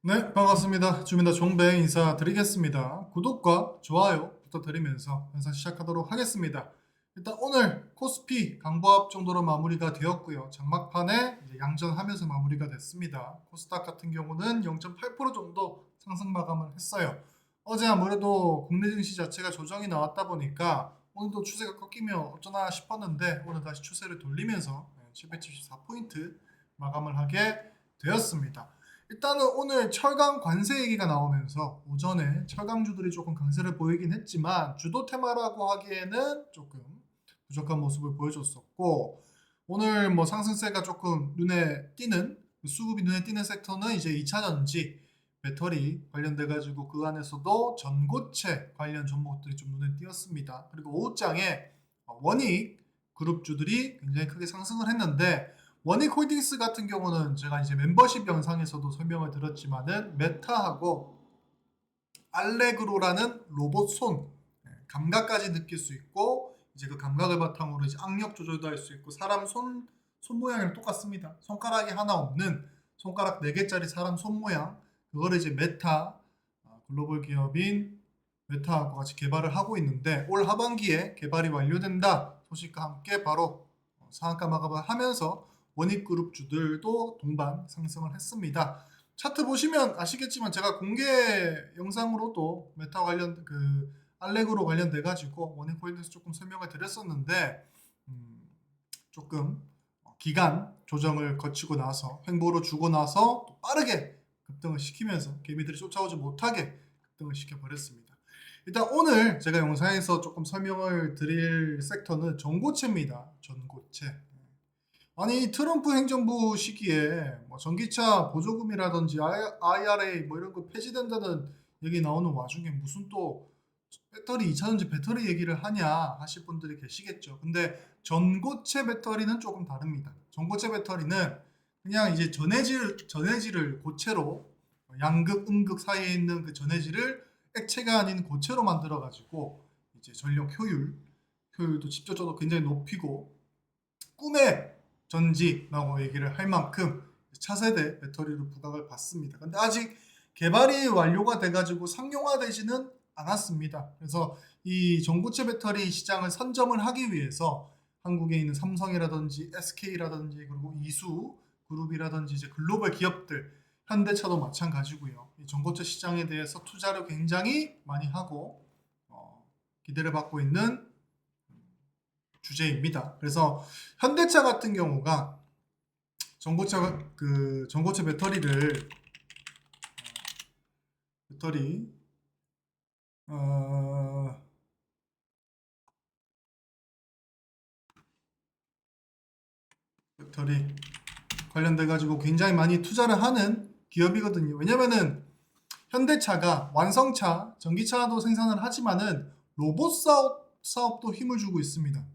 네, 반갑습니다. 주민다 종배 인사드리겠습니다. 구독과 좋아요 부탁드리면서 영상 시작하도록 하겠습니다. 일단 오늘 코스피 강보합 정도로 마무리가 되었고요. 장막판에 이제 양전하면서 마무리가 됐습니다. 코스닥 같은 경우는 0.8% 정도 상승 마감을 했어요. 어제 아무래도 국내 증시 자체가 조정이 나왔다 보니까 오늘도 추세가 꺾이면 어쩌나 싶었는데 오늘 다시 추세를 돌리면서 774포인트 마감을 하게 되었습니다. 일단은 오늘 철강 관세 얘기가 나오면서 오전에 철강주들이 조금 강세를 보이긴 했지만 주도 테마라고 하기에는 조금 부족한 모습을 보여줬었고, 오늘 뭐 상승세가 조금 눈에 띄는, 수급이 눈에 띄는 섹터는 이제 2차전지 배터리 관련돼 가지고 그 안에서도 전고체 관련 종목들이 좀 눈에 띄었습니다. 그리고 오후장에 원익 그룹주들이 굉장히 크게 상승을 했는데, 원익홀딩스 같은 경우는 제가 이제 멤버십 영상에서도 설명을 드렸지만은 메타하고 알레그로라는 로봇 손, 감각까지 느낄 수 있고, 이제 그 감각을 바탕으로 이제 악력 조절도 할 수 있고, 사람 손 모양이랑 똑같습니다. 손가락이 하나 없는 손가락 4개짜리 사람 손 모양, 그거를 이제 메타, 글로벌 기업인 메타하고 같이 개발을 하고 있는데, 올 하반기에 개발이 완료된다 소식과 함께 바로 상한가 마감을 하면서 원익그룹주들도 동반 상승을 했습니다. 차트 보시면 아시겠지만 제가 공개 영상으로도 메타 관련 알렉으로 관련돼 가지고 원익홀딩스 조금 설명을 드렸었는데, 조금 기간 조정을 거치고 나서 횡보로 주고 나서 또 빠르게 급등을 시키면서 개미들이 쫓아오지 못하게 급등을 시켜버렸습니다. 일단 오늘 제가 영상에서 조금 설명을 드릴 섹터는 전고체입니다. 전고체. 아니, 트럼프 행정부 시기에 뭐 전기차 보조금이라든지 IRA 뭐 이런 거 폐지된다는 얘기 나오는 와중에 무슨 또 배터리 2차전지 배터리 얘기를 하냐 하실 분들이 계시겠죠. 근데 전고체 배터리는 조금 다릅니다. 전고체 배터리는 그냥 이제 전해질을 고체로, 양극, 음극 사이에 있는 그 전해질을 액체가 아닌 고체로 만들어 가지고 이제 전력 효율도 직접적으로 굉장히 높이고, 꿈의 전지라고 얘기를 할 만큼 차세대 배터리로 부각을 받습니다. 근데 아직 개발이 완료가 돼가지고 상용화되지는 않았습니다. 그래서 이 전고체 배터리 시장을 선점을 하기 위해서 한국에 있는 삼성이라든지 SK라든지 그리고 이수 그룹이라든지 이제 글로벌 기업들, 현대차도 마찬가지고요. 이 전고체 시장에 대해서 투자를 굉장히 많이 하고 기대를 받고 있는 주제입니다. 그래서 현대차 같은 경우가 전고체 배터리 어, 배터리 관련돼 가지고 굉장히 많이 투자를 하는 기업이거든요. 왜냐면은 현대차가 완성차, 전기차도 생산을 하지만은 로봇 사업도 힘을 주고 있습니다.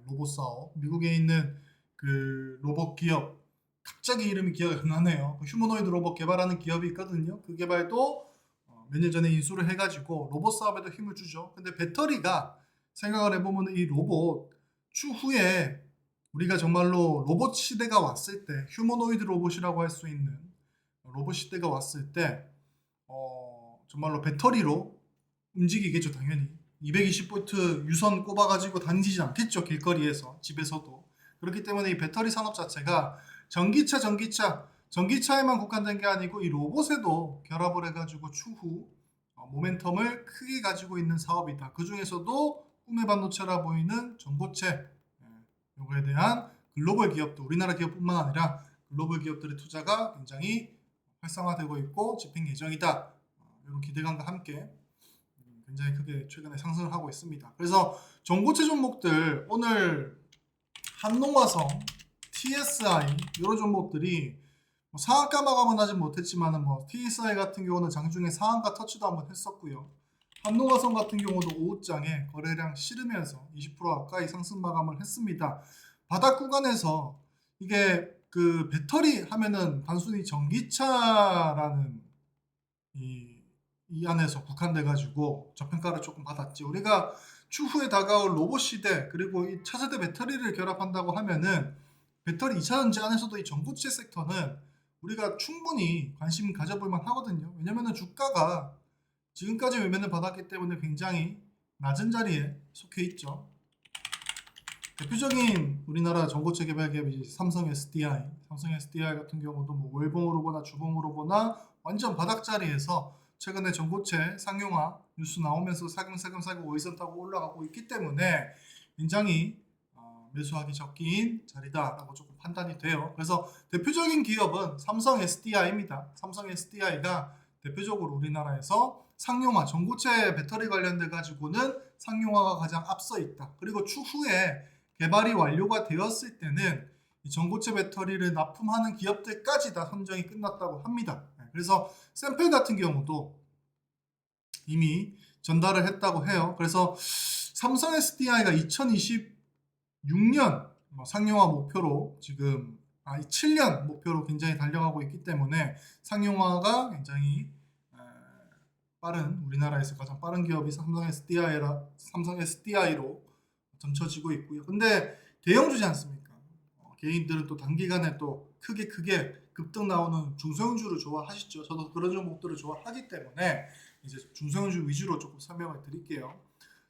로봇 사업. 미국에 있는 그 로봇 기업, 갑자기 이름이 기억이 안 나네요. 그 휴머노이드 로봇 개발하는 기업이 있거든요. 그 개발도 몇 년 전에 인수를 해가지고 로봇 사업에도 힘을 주죠. 근데 배터리가, 생각을 해보면 이 로봇 추후에 우리가 정말로 로봇 시대가 왔을 때, 휴머노이드 로봇이라고 할 수 있는 로봇 시대가 왔을 때 정말로 배터리로 움직이겠죠, 당연히. 220V 유선 꼽아가지고 다니지 않겠죠, 길거리에서, 집에서도. 그렇기 때문에 이 배터리 산업 자체가 전기차에만 국한된 게 아니고 이 로봇에도 결합을 해가지고 추후 모멘텀을 크게 가지고 있는 사업이다. 그 중에서도 꿈의 반도체라 보이는 전고체, 요거에 대한 글로벌 기업도, 우리나라 기업뿐만 아니라 글로벌 기업들의 투자가 굉장히 활성화되고 있고 집행 예정이다. 이런 기대감과 함께 굉장히 크게 최근에 상승을 하고 있습니다. 그래서 전고체 종목들 오늘 한농화성, TSI 이런 종목들이 상한가 마감은 하지 못했지만은 TSI 같은 경우는 장중에 상한가 터치도 한번 했었고요. 한농화성 같은 경우도 오후장에 거래량 실으면서 20% 가까이 상승 마감을 했습니다. 바닥 구간에서 이게 그 배터리 하면은 단순히 전기차라는 이 안에서 국한돼 가지고 저평가를 조금 받았지. 우리가 추후에 다가올 로봇 시대 그리고 이 차세대 배터리를 결합한다고 하면은 배터리 2차전지 안에서도 이 전고체 섹터는 우리가 충분히 관심 가져볼 만하거든요. 왜냐면은 주가가 지금까지 외면을 받았기 때문에 굉장히 낮은 자리에 속해 있죠. 대표적인 우리나라 전고체 개발 기업이 삼성 SDI, 삼성 SDI 같은 경우도 뭐 월봉으로 보나 주봉으로 보나 완전 바닥 자리에서 최근에 전고체 상용화 뉴스 나오면서 살금살금 5일선 타고 올라가고 있기 때문에 굉장히 매수하기 적기인 자리다라고 조금 판단이 돼요. 그래서 대표적인 기업은 삼성 SDI입니다. 삼성 SDI가 대표적으로 우리나라에서 상용화, 전고체 배터리 관련돼 가지고는 상용화가 가장 앞서 있다. 그리고 추후에 개발이 완료가 되었을 때는 이 전고체 배터리를 납품하는 기업들까지 다 선정이 끝났다고 합니다. 그래서 샘플 같은 경우도 이미 전달을 했다고 해요. 그래서 삼성 SDI가 2026년 상용화 목표로 지금 7년 목표로 굉장히 달려가고 있기 때문에 상용화가 굉장히 빠른 우리나라에서 가장 빠른 기업이 삼성 SDI로 점쳐지고 있고요. 근데 대형주지 않습니까? 개인들은 또 단기간에 또 크게 급등 나오는 중소형주를 좋아하시죠. 저도 그런 종목들을 좋아하기 때문에 이제 중소형주 위주로 조금 설명을 드릴게요.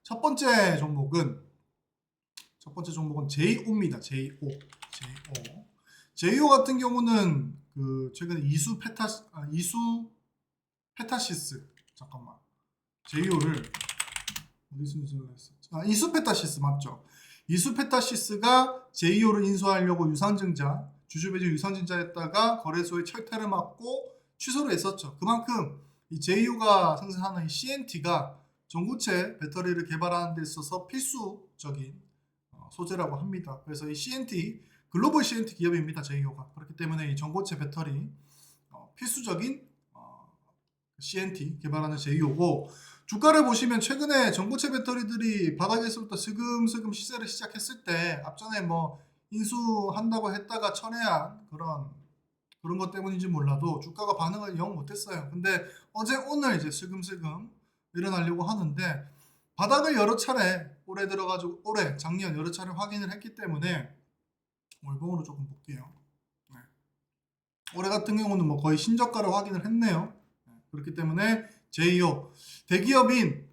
첫 번째 종목은 제이오입니다. 제이오 같은 경우는 그 최근에 이수 페타시스 잠깐만 제이오를 어디 순서로 했었지? 이수페타시스 맞죠? 이수페타시스가 제이오를 인수하려고 주주배제 유상증자했다가 거래소의 철퇴를 맞고 취소를 했었죠. 그만큼 이 제이오가 생산하는 CNT가 전고체 배터리를 개발하는 데 있어서 필수적인 소재라고 합니다. 그래서 이 CNT 글로벌 CNT 기업입니다. 제이오가. 그렇기 때문에 이 전고체 배터리 필수적인 CNT 개발하는 제이오고, 주가를 보시면 최근에 전고체 배터리들이 바닥에서부터 슬금슬금 시세를 시작했을 때 앞전에 뭐 인수한다고 했다가 철회한 그런 것 때문인지 몰라도 주가가 반응을 영 못했어요. 근데 어제 오늘 이제 슬금슬금 일어나려고 하는데 바닥을 여러 차례 작년 여러 차례 확인을 했기 때문에 월봉으로 조금 볼게요. 네. 올해 같은 경우는 뭐 거의 신저가를 확인을 했네요. 그렇기 때문에 제이오 대기업인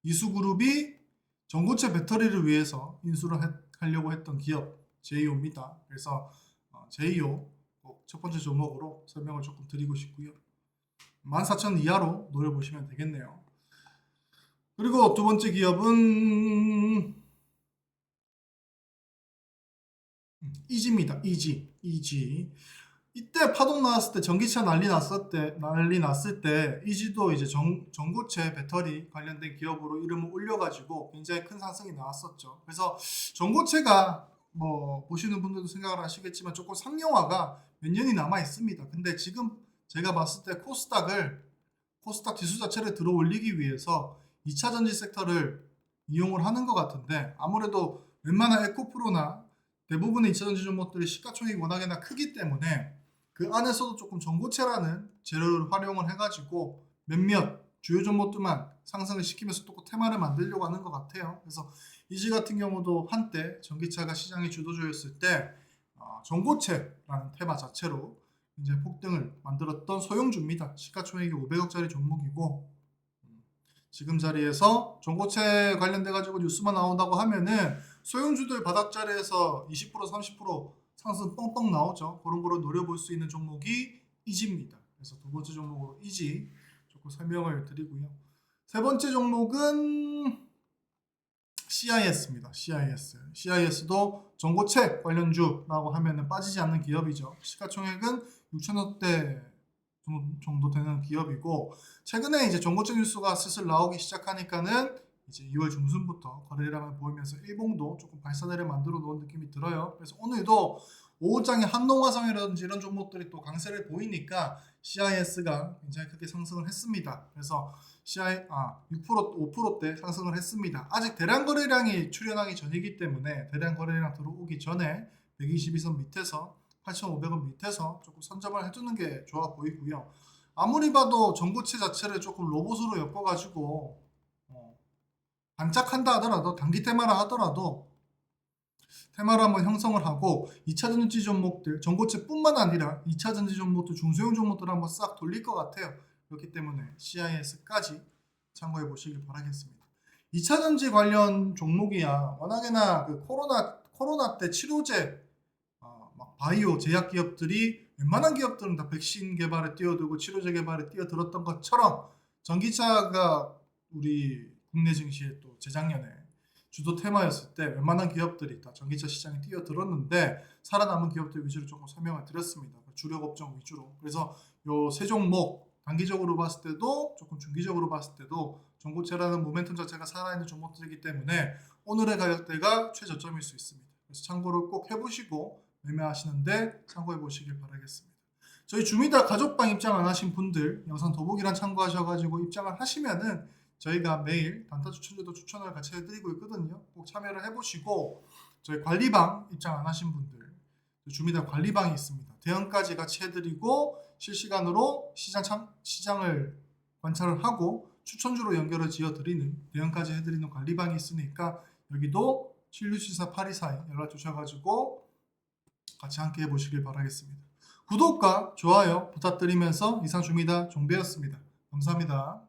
이수그룹이 전고체 배터리를 위해서 인수를 하려고 했던 기업 제이오입니다. 그래서 제이오 첫 번째 종목으로 설명을 조금 드리고 싶고요. 14,000 이하로 노려보시면 되겠네요. 그리고 두 번째 기업은 이지입니다. 이지. 이때 파동 나왔을 때 전기차 난리 났을 때 이지도 이제 전고체 배터리 관련된 기업으로 이름을 올려가지고 굉장히 큰 상승이 나왔었죠. 그래서 전고체가 뭐 보시는 분들도 생각을 하시겠지만 조금 상용화가 몇 년이 남아 있습니다. 근데 지금 제가 봤을 때 코스닥 지수 자체를 들어 올리기 위해서 2차 전지 섹터를 이용을 하는 것 같은데, 아무래도 웬만한 에코프로나 대부분의 2차 전지 종목들이 시가총액이 워낙에나 크기 때문에 그 안에서도 조금 전고체라는 재료를 활용을 해가지고 몇몇 주요 종목들만 상승을 시키면서 또 테마를 만들려고 하는 것 같아요. 그래서 이지 같은 경우도 한때 전기차가 시장의 주도주였을 때 전고체라는 테마 자체로 이제 폭등을 만들었던 소형주입니다. 시가총액이 500억짜리 종목이고, 지금 자리에서 전고체 관련돼 가지고 뉴스만 나온다고 하면은 소형주들 바닥 자리에서 20% 30% 상승 뻥뻥 나오죠. 그런 거로 노려볼 수 있는 종목이 이지입니다. 그래서 두 번째 종목으로 이지 조금 설명을 드리고요. 세 번째 종목은 CIS입니다. CIS도 전고체 관련주라고 하면은 빠지지 않는 기업이죠. 시가총액은 6천억대 정도 되는 기업이고, 최근에 이제 전고체 뉴스가 슬슬 나오기 시작하니까는 이제 2월 중순부터 거래량을 보이면서 일봉도 조금 발사대를 만들어 놓은 느낌이 들어요. 그래서 오늘도 오후장에 한농화성이라든지 이런 종목들이 또 강세를 보이니까 CIS가 굉장히 크게 상승을 했습니다. 그래서 6% 5%대 상승을 했습니다. 아직 대량 거래량이 출현하기 전이기 때문에 대량 거래량 들어오기 전에 122선 밑에서 8,500원 밑에서 조금 선점을 해두는 게 좋아 보이고요. 아무리 봐도 전고체 자체를 조금 로봇으로 엮어가지고 반짝한다 하더라도, 단기 테마라 하더라도 테마를 한번 형성을 하고 2차 전지 종목들, 전고체뿐만 아니라 2차 전지 종목들, 중소형 종목들을 한번 싹 돌릴 것 같아요. 그렇기 때문에 CIS까지 참고해 보시길 바라겠습니다. 2차 전지 관련 종목이야 워낙에나 그 코로나 때 치료제, 막 바이오 제약 기업들이 웬만한 기업들은 다 백신 개발에 뛰어들고 치료제 개발에 뛰어들었던 것처럼 전기차가 우리 국내 증시에 또 재작년에 주도 테마였을 때 웬만한 기업들이 다 전기차 시장에 뛰어들었는데 살아남은 기업들 위주로 조금 설명을 드렸습니다. 주력 업종 위주로. 그래서 요 세 종목 단기적으로 봤을 때도 조금 중기적으로 봤을 때도 전고체라는 모멘텀 자체가 살아있는 종목들이기 때문에 오늘의 가격대가 최저점일 수 있습니다. 그래서 참고를 꼭 해보시고 매매하시는데 참고해 보시길 바라겠습니다. 저희 주미다 가족방 입장 안 하신 분들 영상 더보기란 참고하셔가지고 입장을 하시면은 저희가 매일 단타 추천주도 추천을 같이 해드리고 있거든요. 꼭 참여를 해보시고 저희 관리방 입장 안 하신 분들 주미다 관리방이 있습니다. 대응까지 같이 해드리고 실시간으로 시장을 관찰을 하고 추천주로 연결을 지어드리는 대응까지 해드리는 관리방이 있으니까 여기도 7674-8242 연락 주셔가지고 같이 함께 해보시길 바라겠습니다. 구독과 좋아요 부탁드리면서 이상 주미다 종배였습니다. 감사합니다.